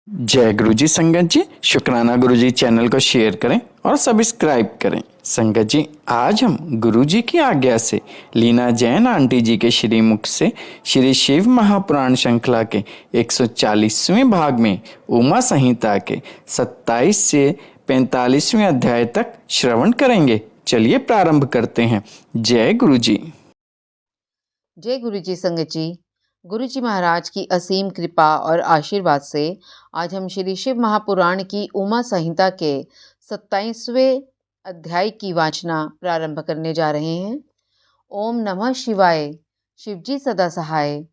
जय गुरु जी। संगत जी, शुक्राना गुरु जी चैनल को शेयर करें और सब्सक्राइब करें। संगत जी, आज हम गुरु जी की आज्ञा से लीना जैन आंटी जी के श्रीमुख से श्री शिव महापुराण श्रृंखला के 140वें भाग में उमा संहिता के 27 से 45वें अध्याय तक श्रवण करेंगे। चलिए प्रारंभ करते हैं। जय गुरु जी। जय गुरु जी। संगत जी, गुरु जी महाराज की असीम कृपा और आशीर्वाद से आज हम श्री शिव महापुराण की उमा संहिता के 27वें अध्याय की वाचना प्रारंभ करने जा रहे हैं। ओम नमः शिवाय। शिव जी सदा सहाय।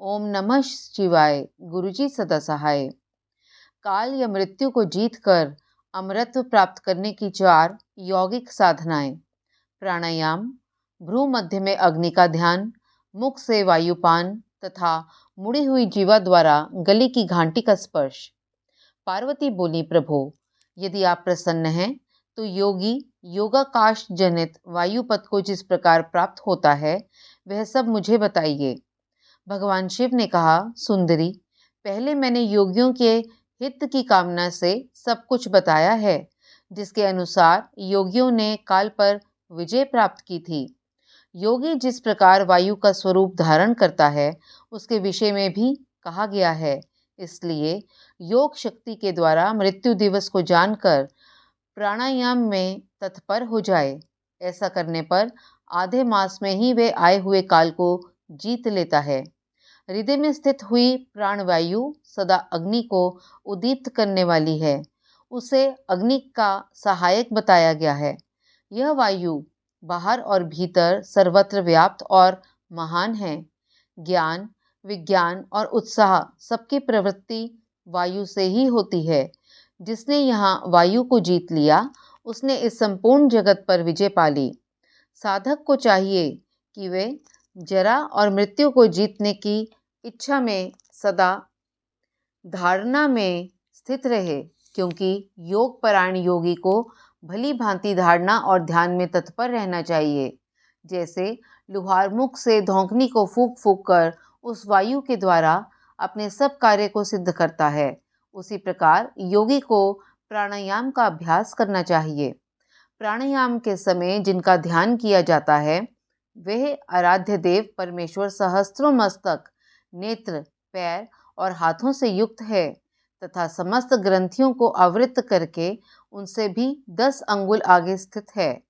ओम नमः शिवाय। गुरु जी सदा सहाय। काल या मृत्यु को जीत कर अमरत्व प्राप्त करने की 4 यौगिक साधनाएं। प्राणायाम, भ्रू मध्य में अग्नि का ध्यान, मुख से वायुपान तथा मुड़ी हुई जीवा द्वारा गले की घंटी का स्पर्श। पार्वती बोली, प्रभो, यदि आप प्रसन्न हैं तो योगी योगाकाश जनित वायुपथ को जिस प्रकार प्राप्त होता है वह सब मुझे बताइए। भगवान शिव ने कहा, सुंदरी, पहले मैंने योगियों के हित की कामना से सब कुछ बताया है, जिसके अनुसार योगियों ने काल पर विजय प्राप्त की थी। योगी जिस प्रकार वायु का स्वरूप धारण करता है उसके विषय में भी कहा गया है। इसलिए योग शक्ति के द्वारा मृत्यु दिवस को जानकर प्राणायाम में तत्पर हो जाए। ऐसा करने पर आधे मास में ही वे आए हुए काल को जीत लेता है। हृदय में स्थित हुई प्राणवायु सदा अग्नि को उद्दीप्त करने वाली है। उसे अग्नि का सहायक बताया गया है। यह वायु बाहर और भीतर सर्वत्र व्याप्त और महान है। ज्ञान, विज्ञान और उत्साह सबकी प्रवृत्ति वायु से ही होती है। जिसने यहाँ वायु को जीत लिया उसने इस संपूर्ण जगत पर विजय पा ली। साधक को चाहिए कि वे जरा और मृत्यु को जीतने की इच्छा में सदा धारणा में स्थित रहे, क्योंकि योग परायण योगी को भली भांति धारणा और ध्यान में तत्पर रहना चाहिए। जैसे लुहार मुख से धौंकनी को फूंक फूंक कर उस वायु के द्वारा अपने सब कार्य को सिद्ध करता है, उसी प्रकार योगी को प्राणायाम का अभ्यास करना चाहिए। प्राणायाम के समय जिनका ध्यान किया जाता है वह आराध्य देव परमेश्वर सहस्त्रों मस्तक, नेत्र, पैर और हाथों से युक्त है तथा समस्त ग्रंथियों को आवृत करके उनसे भी 10 अंगुल आगे स्थित है।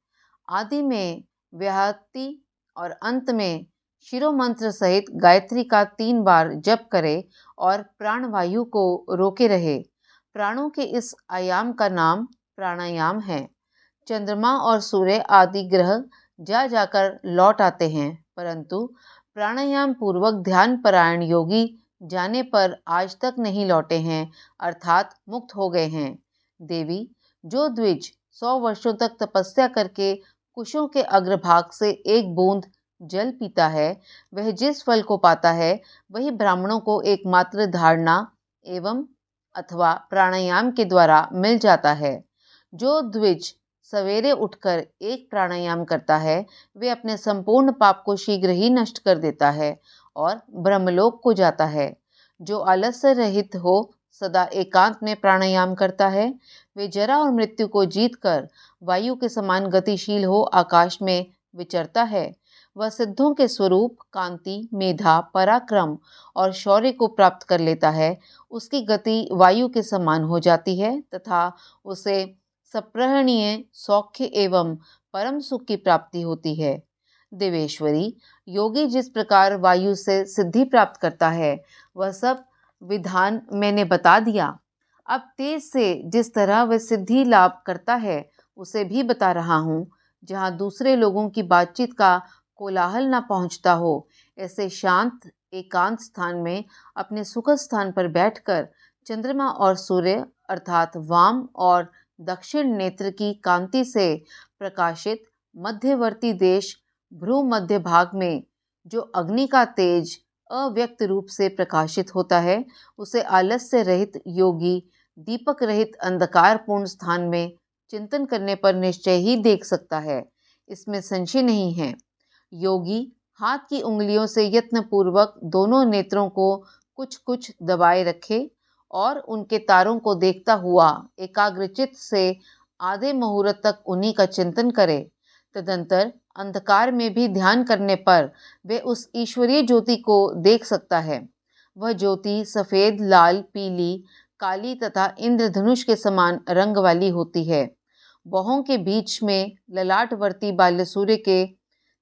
आदि में व्याहति और अंत में शिरोमंत्र सहित गायत्री का 3 बार जप करे और प्राणवायु को रोके रहे। प्राणों के इस आयाम का नाम प्राणायाम है। चंद्रमा और सूर्य आदि ग्रह जा जाकर लौट आते हैं, परंतु प्राणायाम पूर्वक ध्यान परायण योगी जाने पर आज तक नहीं लौटे हैं, अर्थात मुक्त हो गए हैं। देवी, जो द्विज 100 वर्षों तक तपस्या करके कुशों के अग्रभाग से एक बूंद जल पीता है, वह जिस फल को पाता है वही ब्राह्मणों को एकमात्र धारणा एवं अथवा प्राणायाम के द्वारा मिल जाता है। जो द्विज सवेरे उठकर एक प्राणायाम करता है वे अपने संपूर्ण पाप को शीघ्र ही नष्ट कर देता है और ब्रह्मलोक को जाता है। जो आलस्य रहित हो सदा एकांत में प्राणायाम करता है वे जरा और मृत्यु को जीतकर वायु के समान गतिशील हो आकाश में विचरता है। वह सिद्धों के स्वरूप, कांति, मेधा, पराक्रम और शौर्य को प्राप्त कर लेता है। उसकी गति वायु के समान हो जाती है तथा उसे सप्रहणीय सौख्य एवं परम सुख की प्राप्ति होती है। देवेश्वरी, योगी जिस प्रकार वायु से सिद्धि प्राप्त करता है वह सब विधान मैंने बता दिया। अब तेज से जिस तरह वह सिद्धि लाभ करता है उसे भी बता रहा हूँ। जहाँ दूसरे लोगों की बातचीत का कोलाहल न पहुँचता हो, ऐसे शांत एकांत स्थान में अपने सुखद स्थान पर बैठकर चंद्रमा और सूर्य अर्थात वाम और दक्षिण नेत्र की कांति से प्रकाशित मध्यवर्ती देश भ्रू मध्य भाग में जो अग्नि का तेज अव्यक्त रूप से प्रकाशित होता है उसे आलस्य रहित योगी दीपक रहित अंधकारपूर्ण स्थान में चिंतन करने पर निश्चय ही देख सकता है। इसमें संशय नहीं है। योगी हाथ की उंगलियों से यत्न पूर्वक दोनों नेत्रों को कुछ कुछ दबाए रखे और उनके तारों को देखता हुआ एकाग्रचित्त से आधे मुहूर्त तक उन्हीं का चिंतन करे। तदंतर अंधकार में भी ध्यान करने पर वे उस ईश्वरीय ज्योति को देख सकता है। वह ज्योति सफ़ेद, लाल, पीली, काली तथा इंद्रधनुष के समान रंग वाली होती है। बाहों के बीच में ललाटवर्ती बाल्य सूर्य के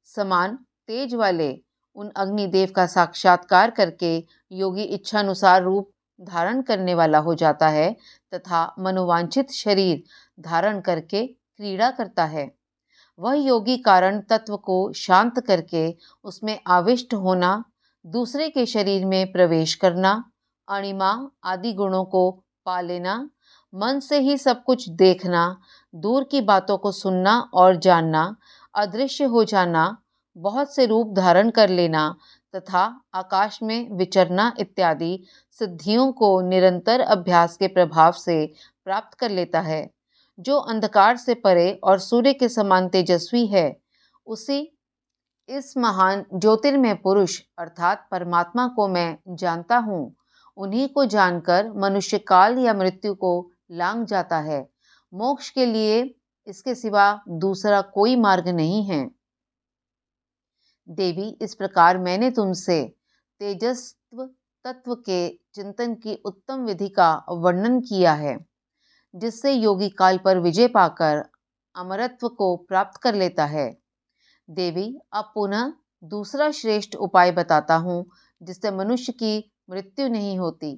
समान तेज वाले उन अग्निदेव का साक्षात्कार करके योगी इच्छानुसार रूप धारण करने वाला हो जाता है तथा मनोवांछित शरीर धारण करके क्रीड़ा करता है। वह योगी कारण तत्व को शांत करके उसमें आविष्ट होना, दूसरे के शरीर में प्रवेश करना, अणिमा आदि गुणों को पा लेना, मन से ही सब कुछ देखना, दूर की बातों को सुनना और जानना, अदृश्य हो जाना, बहुत से रूप धारण कर लेना तथा आकाश में विचरना इत्यादि सिद्धियों को निरंतर अभ्यास के प्रभाव से प्राप्त कर लेता है। जो अंधकार से परे और सूर्य के समान तेजस्वी है, उसी इस महान ज्योतिर्मय पुरुष अर्थात परमात्मा को मैं जानता हूँ। उन्हीं को जानकर मनुष्य काल या मृत्यु को लांघ जाता है। मोक्ष के लिए इसके सिवा दूसरा कोई मार्ग नहीं है। देवी, इस प्रकार मैंने तुमसे तेजस्व तत्व के चिंतन की उत्तम विधि का वर्णन किया है, जिससे योगी काल पर विजय पाकर अमरत्व को प्राप्त कर लेता है। देवी, अब पुनः दूसरा श्रेष्ठ उपाय बताता हूँ, जिससे मनुष्य की मृत्यु नहीं होती।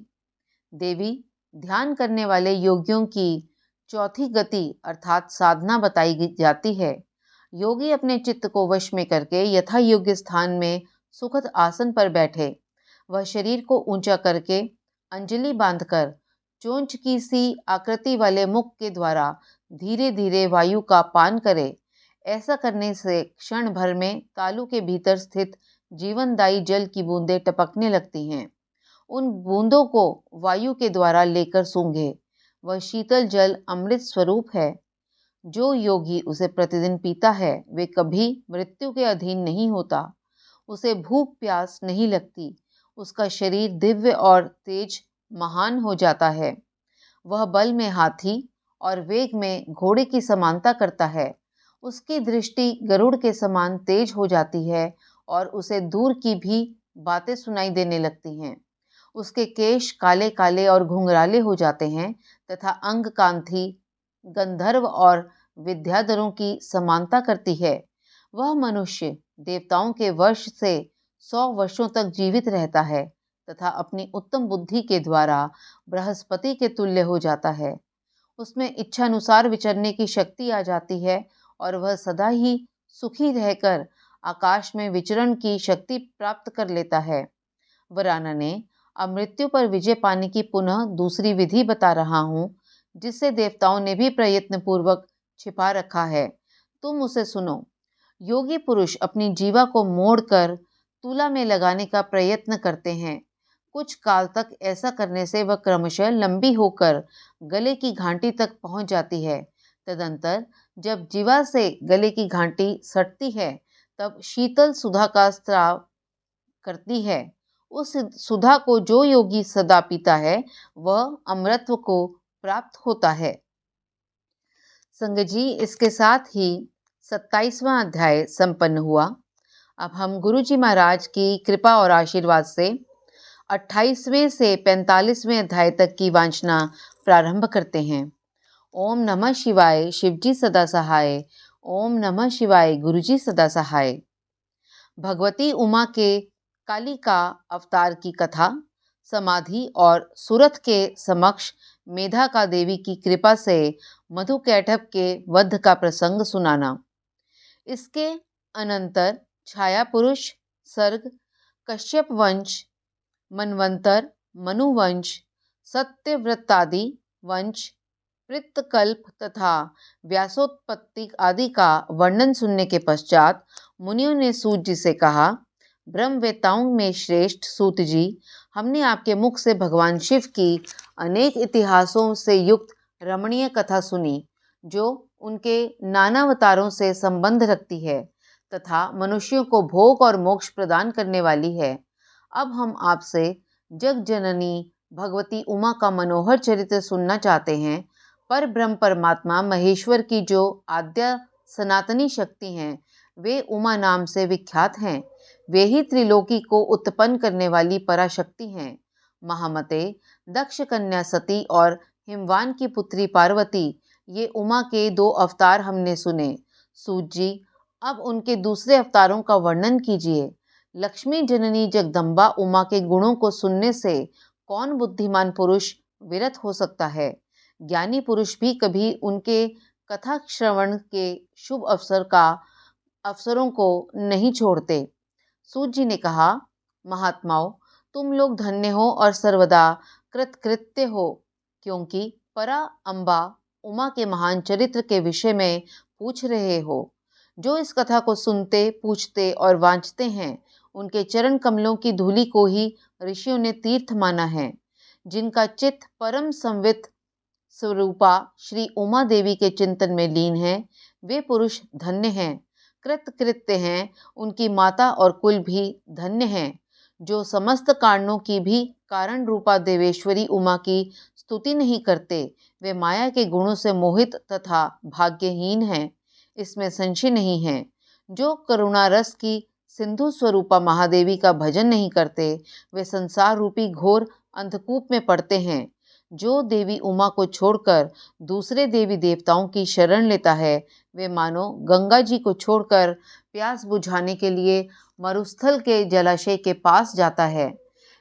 देवी, ध्यान करने वाले योगियों की चौथी गति अर्थात साधना बताई जाती है। योगी अपने चित्त को वश में करके यथा योग्य स्थान में सुखद आसन पर बैठे। वह शरीर को ऊंचा करके अंजलि बांधकर चोंच की सी आकृति वाले मुख के द्वारा धीरे धीरे वायु का पान करे। ऐसा करने से क्षण भर में तालू के भीतर स्थित जीवनदायी जल की बूंदें टपकने लगती हैं। उन बूंदों को वायु के द्वारा लेकर सूंघे। वह शीतल जल अमृत स्वरूप है। जो योगी उसे प्रतिदिन पीता है, वे कभी मृत्यु के अधीन नहीं होता। उसे भूख प्यास नहीं लगती। उसका शरीर दिव्य और तेज महान हो जाता है। वह बल में हाथी और वेग में घोड़े की समानता करता है। उसकी दृष्टि गरुड़ के समान तेज हो जाती है और उसे दूर की भी बातें सुनाई देने लगती हैं। उसके केश काले काले और घुंघराले हो जाते हैं तथा अंग कांति गंधर्व और विद्याधरों की समानता करती है। वह मनुष्य देवताओं के वश से 100 वर्षों तक जीवित रहता है तथा अपनी उत्तम बुद्धि के द्वारा बृहस्पति के तुल्य हो जाता है। उसमें इच्छानुसार विचरने की शक्ति आ जाती है और वह सदा ही सुखी रहकर आकाश में विचरण की शक्ति प्राप्त कर लेता है। वरानने, अब मृत्यु पर विजय पाने की पुनः दूसरी विधि बता रहा हूँ, जिससे देवताओं ने भी प्रयत्न पूर्वक छिपा रखा है। तुम उसे सुनो। योगी पुरुष अपनी जीवा को मोड़कर तुला में लगाने का प्रयत्न करते हैं। कुछ काल तक ऐसा करने से वह क्रमशः लंबी होकर गले की घाटी तक पहुंच जाती है। तदंतर जब जीवा से गले की घाटी सटती है, तब शीतल सुधा का स्राव करती है। उस सुधा को जो योगी सदा पीता है, वह अमरत्व को प्राप्त होता है। संगत जी, इसके साथ ही 27वां अध्याय संपन्न हुआ। अब हम गुरु जी महाराज की कृपा और आशीर्वाद से 28वें से 45वें अध्याय तक की वांछना प्रारंभ करते हैं। ओम नमः शिवाय, शिवजी सदा सहाय। ओम नमः शिवाय, गुरुजी सदा सहाय। भगवती उमा के कालिका अवतार की कथा, समाधि और सुरथ के समक्ष मेधाका देवी की कृपा से मधु कैटभ के वध का प्रसंग सुनाना। इसके अनंतर छाया पुरुष, सर्ग, कश्यप वंश, मनवंतर, मनुवंश, सत्यव्रतादि वंश, पृत्तकल्प तथा व्यासोत्पत्ति आदि का वर्णन सुनने के पश्चात मुनियों ने सूत जी से कहा, ब्रह्मवेताओं में श्रेष्ठ सूत जी, हमने आपके मुख से भगवान शिव की अनेक इतिहासों से युक्त रमणीय कथा सुनी, जो उनके नाना अवतारों से संबंध रखती है तथा मनुष्यों को भोग और मोक्ष प्रदान करने वाली है। अब हम आपसे जग जननी भगवती उमा का मनोहर चरित्र सुनना चाहते हैं, पर ब्रह्म परमात्मा महेश्वर की जो आद्य सनातनी शक्ति हैं, वे उमा नाम से विख्यात हैं। वे ही त्रिलोकी को उत्पन्न करने वाली पराशक्ति हैं। महामते, दक्ष कन्या सती और हिमवान की पुत्री पार्वती, ये उमा के 2 अवतार हमने सुने। सूत जी, अब उनके दूसरे अवतारों का वर्णन कीजिए। लक्ष्मी जननी जगदम्बा उमा के गुणों को सुनने से कौन बुद्धिमान पुरुष विरत हो सकता है? ज्ञानी पुरुष भी कभी उनके कथा श्रवण के शुभ अवसरों को नहीं छोड़ते। सूत जी ने कहा, महात्माओं, तुम लोग धन्य हो और सर्वदा कृतकृत्य हो, क्योंकि परा अम्बा उमा के महान चरित्र के विषय में पूछ रहे हो। जो इस कथा को सुनते, पूछते और वांछते हैं, उनके चरण कमलों की धूलि को ही ऋषियों ने तीर्थ माना है। जिनका चित्त परम संवित स्वरूपा श्री उमा देवी के चिंतन में लीन है, वे पुरुष धन्य हैं, कृतकृत्य हैं। उनकी माता और कुल भी धन्य हैं। जो समस्त कारणों की भी कारण रूपा देवेश्वरी उमा की स्तुति नहीं करते, वे माया के गुणों से मोहित तथा भाग्यहीन हैं, इसमें संशय नहीं है। जो करुणा रस की सिंधु स्वरूपा महादेवी का भजन नहीं करते, वे संसार रूपी घोर अंधकूप में पड़ते हैं। जो देवी उमा को छोड़कर दूसरे देवी देवताओं की शरण लेता है, वे मानो गंगा जी को छोड़कर प्यास बुझाने के लिए मरुस्थल के जलाशय के पास जाता है।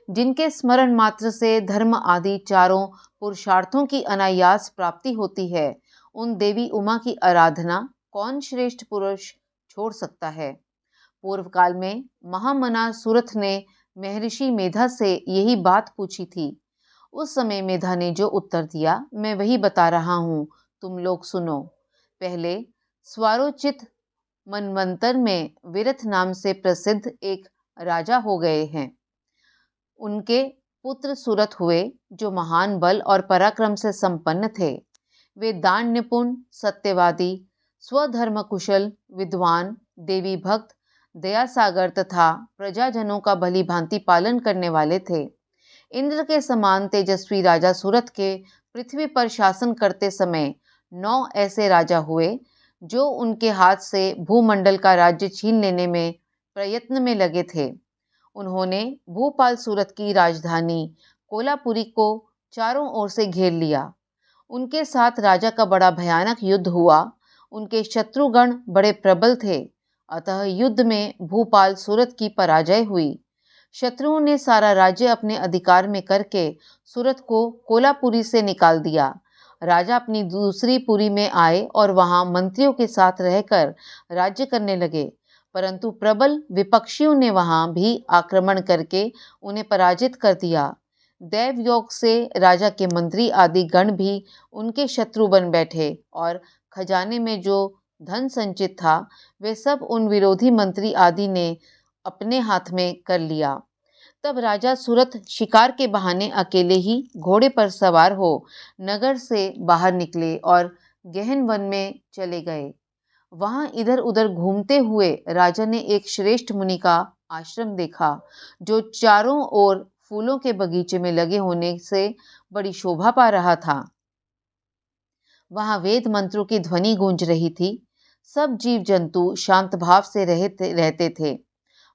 जिनके स्मरण मात्र से धर्म आदि चारों पुरुषार्थों की अनायास प्राप्ति होती है, उन देवी उमा की आराधना कौन श्रेष्ठ पुरुष छोड़ सकता है? पूर्व काल में महामना सुरथ ने महर्षि मेधा से यही बात पूछी थी। उस समय मेधा ने जो उत्तर दिया, मैं वही बता रहा हूँ, तुम लोग सुनो। पहले स्वारोचित मनवंतर में विरथ नाम से प्रसिद्ध एक राजा हो गए हैं। उनके पुत्र सुरथ हुए, जो महान बल और पराक्रम से संपन्न थे। वे दान निपुण, सत्यवादी, स्वधर्म कुशल, विद्वान, देवी भक्त, दया सागर तथा प्रजाजनों का भली भांति पालन करने वाले थे। इंद्र के समान तेजस्वी राजा सुरथ के पृथ्वी पर शासन करते समय 9 ऐसे राजा हुए, जो उनके हाथ से भूमंडल का राज्य छीन लेने में प्रयत्न में लगे थे। उन्होंने भूपाल सूरत की राजधानी कोलापुरी को चारों ओर से घेर लिया। उनके साथ राजा का बड़ा भयानक युद्ध हुआ। उनके शत्रुगण बड़े प्रबल थे, अतः युद्ध में भूपाल सूरत की पराजय हुई। शत्रुओं ने सारा राज्य अपने अधिकार में करके सूरत को कोलापुरी से निकाल दिया। राजा अपनी दूसरी पुरी में आए और वहां मंत्रियों के साथ रहकर राज्य करने लगे, परंतु प्रबल विपक्षियों ने वहां भी आक्रमण करके उन्हें पराजित कर दिया। दैव योग से राजा के मंत्री आदि गण भी उनके शत्रु बन बैठे और खजाने में जो धन संचित था, वे सब उन विरोधी मंत्री आदि ने अपने हाथ में कर लिया। तब राजा सूरत शिकार के बहाने अकेले ही घोड़े पर सवार हो नगर से बाहर निकले और गहन वन में चले गए। वहां इधर उधर घूमते हुए राजा ने एक श्रेष्ठ मुनि का आश्रम देखा, जो चारों ओर फूलों के बगीचे में लगे होने से बड़ी शोभा पा रहा था। वहां वेद मंत्रों की ध्वनि गूंज रही थी। सब जीव जंतु शांत भाव से रहते थे।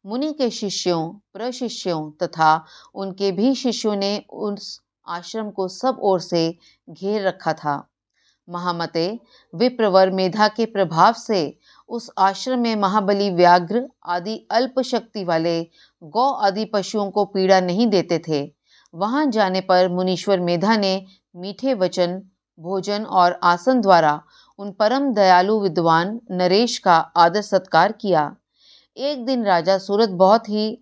मुनि के शिष्यों, प्रशिष्यों तथा उनके भी शिष्यों ने उस आश्रम को सब ओर से घेर रखा था। महामते, विप्रवर मेधा के प्रभाव से उस आश्रम में महाबली व्याघ्र आदि अल्प शक्ति वाले गौ आदि पशुओं को पीड़ा नहीं देते थे। वहां जाने पर मुनीश्वर मेधा ने मीठे वचन, भोजन और आसन द्वारा उन परम दयालु विद्वान नरेश का आदर सत्कार किया। एक दिन राजा सूरत बहुत ही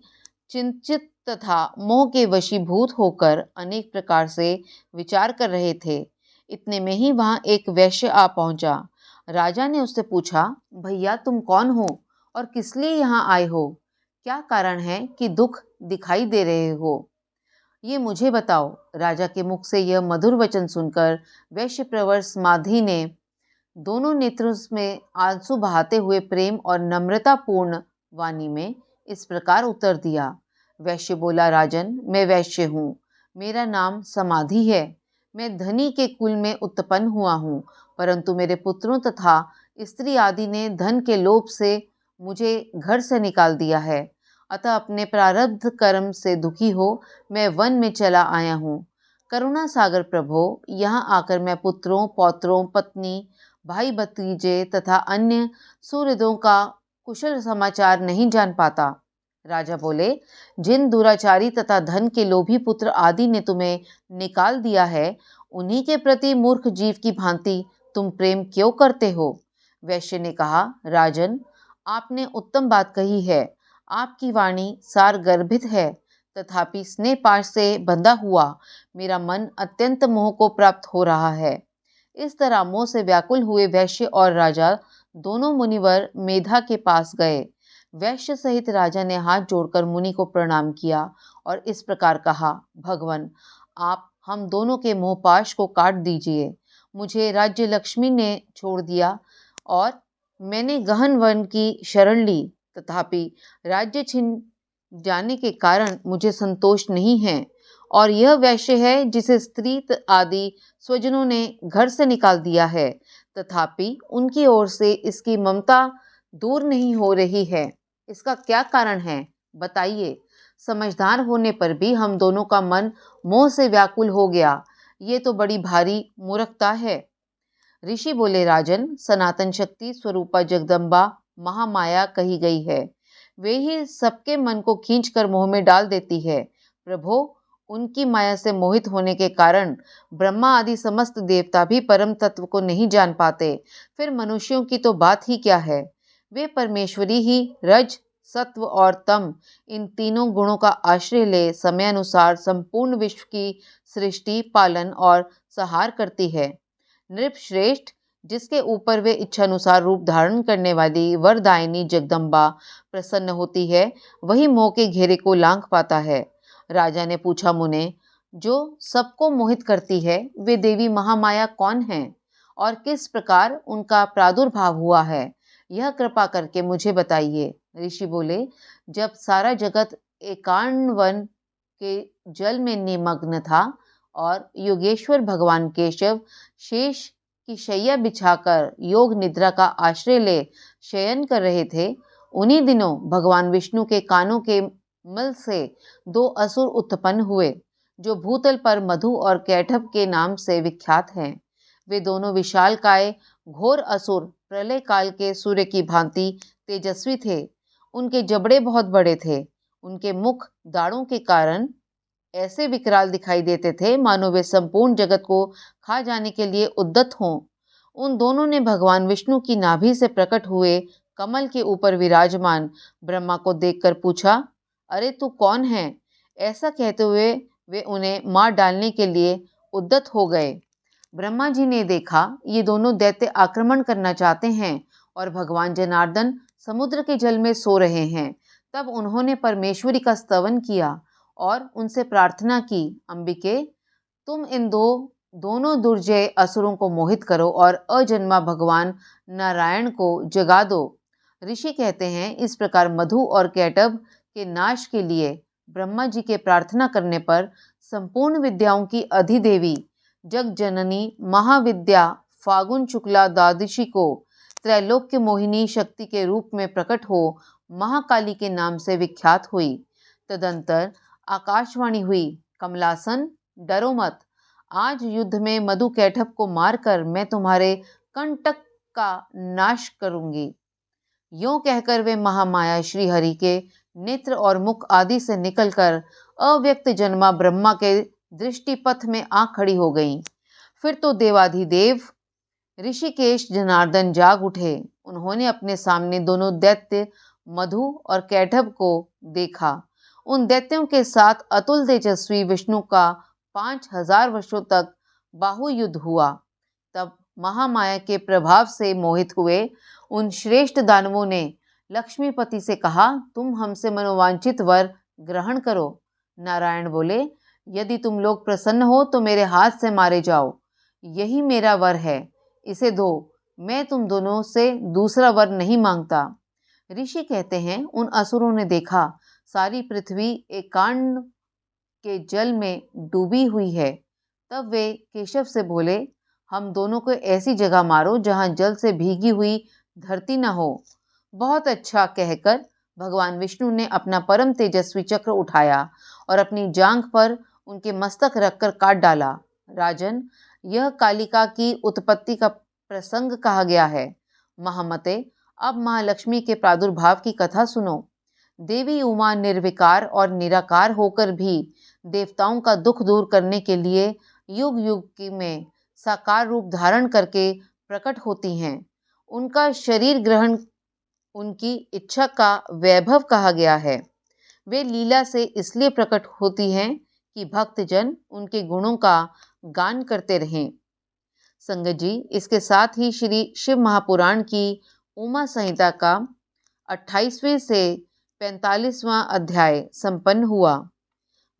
चिंतित तथा मोह के वशीभूत होकर अनेक प्रकार से विचार कर रहे थे। इतने में ही वहां एक वैश्य आ पहुंचा। राजा ने उससे पूछा, भैया तुम कौन हो और किस लिए यहाँ आए हो? क्या कारण है कि दुख दिखाई दे रहे हो? ये मुझे बताओ। राजा के मुख से यह मधुर वचन सुनकर वैश्य प्रवर समाधि ने दोनों नेत्रों में आंसू बहाते हुए प्रेम और नम्रता पूर्ण वाणी में इस प्रकार उत्तर दिया। वैश्य बोला, राजन, मैं वैश्य हूँ। मेरा नाम समाधि है। मैं धनी के कुल में उत्पन्न हुआ हूँ, परंतु मेरे पुत्रों तथा स्त्री आदि ने धन के लोभ से मुझे घर से निकाल दिया है। अतः अपने प्रारब्ध कर्म से दुखी हो मैं वन में चला आया हूँ। करुणा सागर प्रभो, यहाँ आकर मैं पुत्रों, पौत्रों, पत्नी, भाई भतीजे तथा अन्य सुहृदों का कुशल समाचार नहीं जान पाता। राजा बोले, जिन दुराचारी तथा धन के लोभी पुत्र आदि ने तुम्हें निकाल दिया है, उन्हीं के प्रति मूर्ख जीव की भांति तुम प्रेम क्यों करते हो? वैश्य ने कहा, राजन, आपने उत्तम बात कही है। आपकी वाणी सार गर्भित है, तथापि स्नेह पाश से बंधा हुआ मेरा मन अत्यंत मोह को प्राप्त हो रहा है। इस तरह मोह से व्याकुल हुए वैश्य और राजा दोनों मुनिवर मेधा के पास गए। वैश्य सहित राजा ने हाथ जोड़कर मुनि को प्रणाम किया और इस प्रकार कहा, भगवान, आप हम दोनों के मोहपाश को काट दीजिए। मुझे राज्य लक्ष्मी ने छोड़ दिया और मैंने गहन वन की शरण ली, तथापि राज्य छिन जाने के कारण मुझे संतोष नहीं है। और यह वैश्य है जिसे स्त्री आदि स्वजनों ने घर से निकाल दिया है, तथापि उनकी ओर से इसकी ममता दूर नहीं हो रही है। इसका क्या कारण है, बताइए। समझदार होने पर भी हम दोनों का मन मोह से व्याकुल हो गया। ये तो बड़ी भारी मूर्खता है। ऋषि बोले, राजन, सनातन शक्ति स्वरूपा जगदम्बा महामाया कही गई है। वे ही सबके मन को खींचकर मोह में डाल देती है। प्रभो, उनकी माया से मोहित होने के कारण ब्रह्मा आदि समस्त देवता भी परम तत्व को नहीं जान पाते। फिर मनुष्यों की तो बात ही क्या है। वे परमेश्वरी ही रज, सत्व और तम, इन तीनों गुणों का आश्रय ले समयानुसार संपूर्ण विश्व की सृष्टि, पालन और संहार करती है। नृपश्रेष्ठ, जिसके ऊपर वे इच्छानुसार रूप धारण करने वाली वरदायिनी जगदम्बा प्रसन्न होती है, वही मोह के घेरे को लांघ पाता है। राजा ने पूछा, मुने, जो सबको मोहित करती है, वे देवी महामाया कौन है और किस प्रकार उनका प्रादुर्भाव हुआ है? यह कृपा करके मुझे बताइए। ऋषि बोले, जब सारा जगत एकांत वन के जल में निमग्न था और योगेश्वर भगवान केशव शेष की शैया बिछाकर योग निद्रा का आश्रय ले शयन कर रहे थे, उन्हीं दिनों भगवान विष्णु के कानों के मल से दो असुर उत्पन्न हुए, जो भूतल पर मधु और कैटभ के नाम से विख्यात हैं। वे दोनों विशालकाय घोर असुर प्रलय काल के सूर्य की भांति तेजस्वी थे। उनके जबड़े बहुत बड़े थे। उनके मुख दाढ़ों के कारण ऐसे विकराल दिखाई देते थे मानो वे संपूर्ण जगत को खा जाने के लिए उद्यत हों। उन दोनों ने भगवान विष्णु की नाभि से प्रकट हुए कमल के ऊपर विराजमान ब्रह्मा को देखकर पूछा, अरे तू कौन है? ऐसा कहते हुए वे उन्हें मार डालने के लिए उद्यत हो गए। ब्रह्मा जी ने देखा ये दोनों दैत्य आक्रमण करना चाहते हैं और भगवान जनार्दन समुद्र के जल में सो रहे हैं। तब उन्होंने परमेश्वरी का स्तवन किया और उनसे प्रार्थना की, अंबिके, तुम इन दोनों दुर्जय असुरों को मोहित करो और अजन्मा भगवान नारायण को जगा दो। ऋषि कहते हैं, इस प्रकार मधु और कैटभ के नाश के लिए ब्रह्मा जी के प्रार्थना करने पर संपूर्ण विद्याओं की अधिदेवी जग जननी महाविद्या फागुन शुक्ला द्वादशी को त्रैलोक्य मोहिनी शक्ति के रूप में प्रकट हो महाकाली के नाम से विख्यात हुई। तदंतर आकाशवाणी हुई, कमलासन, डरो मत। आज युद्ध में मधु कैटभ को मारकर मैं तुम्हारे कंटक का नाश करूंगी। यूं कहकर वे महामाया श्री हरि के नेत्र और मुख आदि से निकलकर अव्यक्त जन्मा ब्रह्मा के दृष्टिपथ में आ खड़ी हो गईं। फिर तो देवाधिदेव ऋषिकेश जनार्दन जाग उठे। उन्होंने अपने सामने दोनों दैत्य मधु और कैटभ को देखा। उन दैत्यों के साथ अतुल तेजस्वी विष्णु का 5000 वर्षों तक बाहुयुद्ध हुआ। तब महामाया के प्रभाव से मोहित हुए उन श्रेष्ठ दानवों ने लक्ष्मीपति से कहा, तुम हमसे मनोवांछित वर ग्रहण करो। नारायण बोले, यदि तुम लोग प्रसन्न हो तो मेरे हाथ से मारे जाओ। यही मेरा वर है, इसे दो। मैं तुम दोनों से दूसरा वर नहीं मांगता। ऋषि कहते हैं, उन असुरों ने देखा सारी पृथ्वी एकांत के जल में डूबी हुई है। तब वे केशव से बोले, हम दोनों को ऐसी जगह मारो जहाँ जल से भीगी हुई धरती न हो। बहुत अच्छा कहकर भगवान विष्णु ने अपना परम तेजस्वी चक्र उठाया और अपनी जांघ पर उनके मस्तक रखकर काट डाला। राजन, यह कालिका की उत्पत्ति का प्रसंग कहा गया है। महामते, अब महालक्ष्मी के प्रादुर्भाव की कथा सुनो। देवी उमा निर्विकार और निराकार होकर भी देवताओं का दुख दूर करने के लिए युग युग में साकार रूप धारण करके प्रकट होती हैं। उनका शरीर ग्रहण उनकी इच्छा का वैभव कहा गया है। वे लीला से इसलिए प्रकट होती हैं कि भक्तजन उनके गुणों का गान करते रहें। संगत जी, इसके साथ ही श्री शिव महापुराण की उमा संहिता का 28वें से 45वां अध्याय संपन्न हुआ।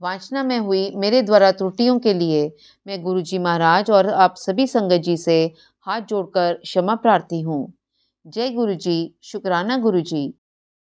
वाचना में हुई मेरे द्वारा त्रुटियों के लिए मैं गुरुजी महाराज और आप सभी संगत जी से हाथ जोड़कर क्षमा प्रार्थी हूँ। जय गुरुजी, शुक्राना गुरुजी।